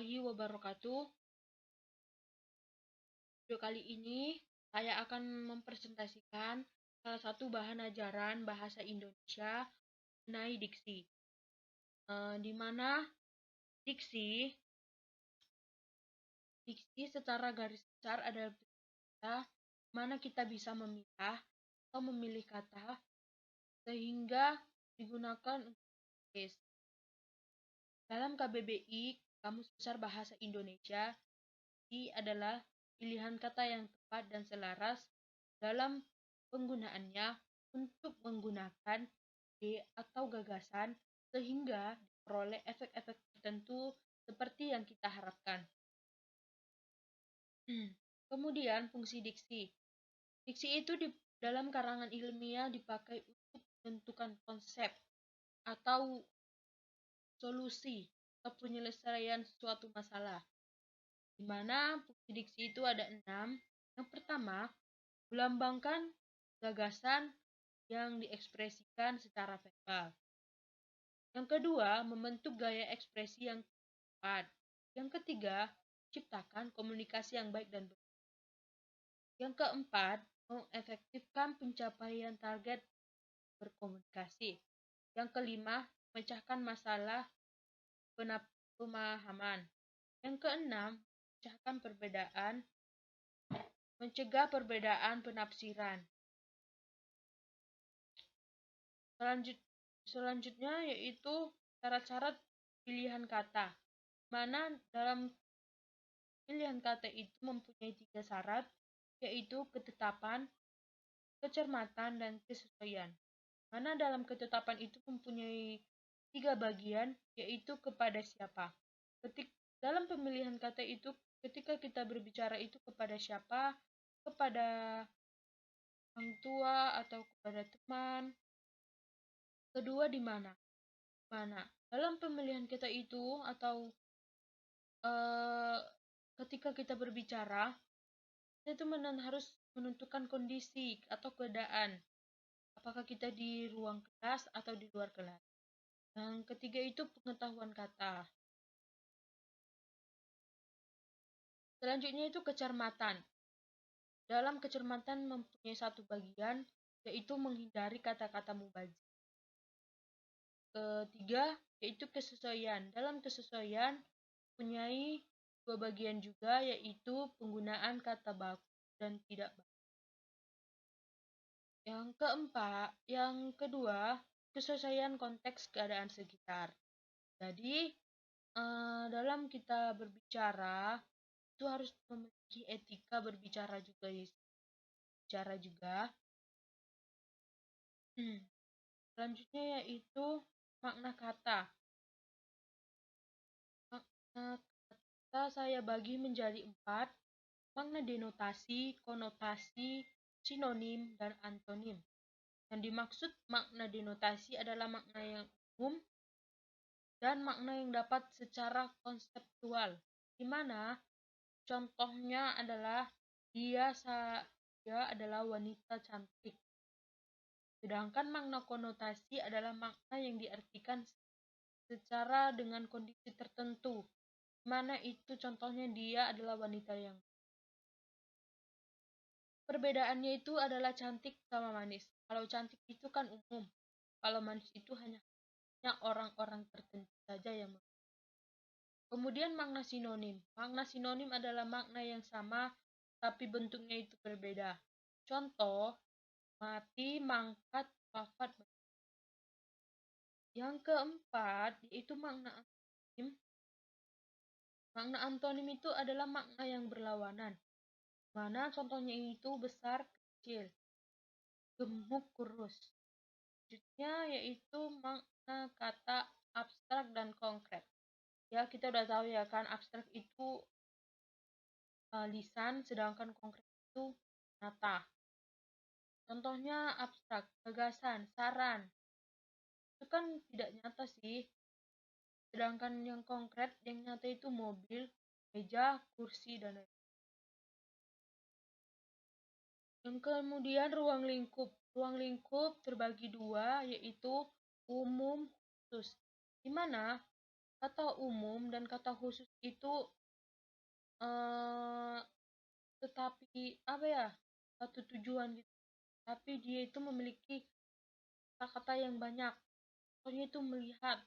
warahmatullahi wabarakatuh. Video kali ini saya akan mempresentasikan salah satu bahan ajaran bahasa Indonesia mengenai diksi. Di mana diksi secara garis besar adalah mana kita bisa memilah atau memilih kata sehingga digunakan untuk menulis. Dalam KBBI, Kamus Besar Bahasa Indonesia, diksi adalah pilihan kata yang tepat dan selaras dalam penggunaannya untuk menggunakan ide atau gagasan sehingga diperoleh efek-efek tertentu seperti yang kita harapkan. Kemudian fungsi diksi. Diksi itu dalam karangan ilmiah dipakai untuk menentukan konsep atau solusi atau penyelesaian suatu masalah. Di mana fungsi diksi itu ada 6. Yang pertama, melambangkan gagasan yang diekspresikan secara verbal. Yang kedua, membentuk gaya ekspresi yang tepat. Yang ketiga, menciptakan komunikasi yang baik dan benar. Yang keempat, mengefektifkan pencapaian target berkomunikasi. Yang kelima, memecahkan masalah pemahaman. Yang keenam, mencegah perbedaan penafsiran. Selanjutnya yaitu syarat-syarat pilihan kata. Mana dalam pilihan kata itu mempunyai 3 syarat, yaitu ketetapan, kecermatan, dan kesesuaian. Mana dalam ketetapan itu mempunyai 3 bagian, yaitu kepada siapa. Dalam pemilihan kata itu, ketika kita berbicara itu kepada siapa, kepada orang tua atau kepada teman. Kedua, di mana? Dalam pemilihan kata itu atau ketika kita berbicara, kita itu harus menentukan kondisi atau keadaan. Apakah kita di ruang kelas atau di luar kelas. Yang ketiga itu pengetahuan kata. Selanjutnya itu kecermatan. Dalam kecermatan mempunyai 1 bagian, yaitu menghindari kata-kata mubazir. Ketiga, yaitu kesesuaian. Dalam kesesuaian mempunyai 2 bagian juga, yaitu penggunaan kata baku dan tidak baku. Yang kedua, kesesuaian konteks keadaan sekitar. Jadi, dalam kita berbicara, itu harus memiliki etika berbicara juga. Selanjutnya yaitu makna kata. Makna kata saya bagi menjadi 4. Makna denotasi, konotasi, sinonim, dan antonim. Yang dimaksud makna denotasi adalah makna yang umum dan makna yang dapat secara konseptual, di mana contohnya adalah dia adalah wanita cantik. Sedangkan makna konotasi adalah makna yang diartikan secara dengan kondisi tertentu, di mana itu contohnya dia adalah wanita yang perbedaannya itu adalah cantik sama manis. Kalau cantik itu kan umum. Kalau manis itu hanya orang-orang tertentu saja yang. Kemudian makna sinonim. Makna sinonim adalah makna yang sama tapi bentuknya itu berbeda. Contoh, mati, mangkat, wafat. Yang keempat yaitu makna antonim. Makna antonim itu adalah makna yang berlawanan. Mana contohnya itu besar, kecil, gemuk, kurus. Selanjutnya yaitu makna kata abstrak dan konkret. Ya, kita udah tahu ya kan, abstrak itu lisan, sedangkan konkret itu nyata. Contohnya abstrak, gagasan, saran. Itu kan tidak nyata sih. Sedangkan yang konkret, yang nyata itu mobil, meja, kursi, dan lain-lain. Yang kemudian ruang lingkup. Ruang lingkup terbagi 2, yaitu umum, khusus. Di mana kata umum dan kata khusus itu eh, tetapi apa ya, satu tujuan gitu, tapi dia itu memiliki kata-kata yang banyak. Contohnya itu melihat,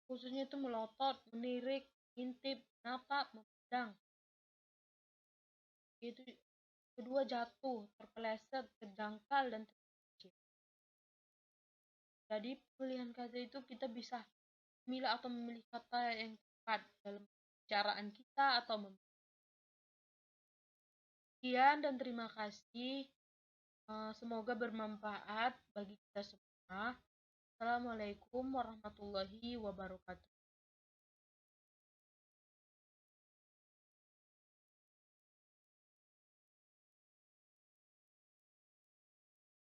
khususnya itu melotot, menirik, ngintip, menatap, memandang. Itu kedua jatuh, terpeleset, terjangkal, dan terkecil. Jadi pemilihan kata itu kita bisa memilih atau memilih kata yang tepat dalam pembicaraan kita atau sekian dan terima kasih. Semoga bermanfaat bagi kita semua. Assalamualaikum warahmatullahi wabarakatuh.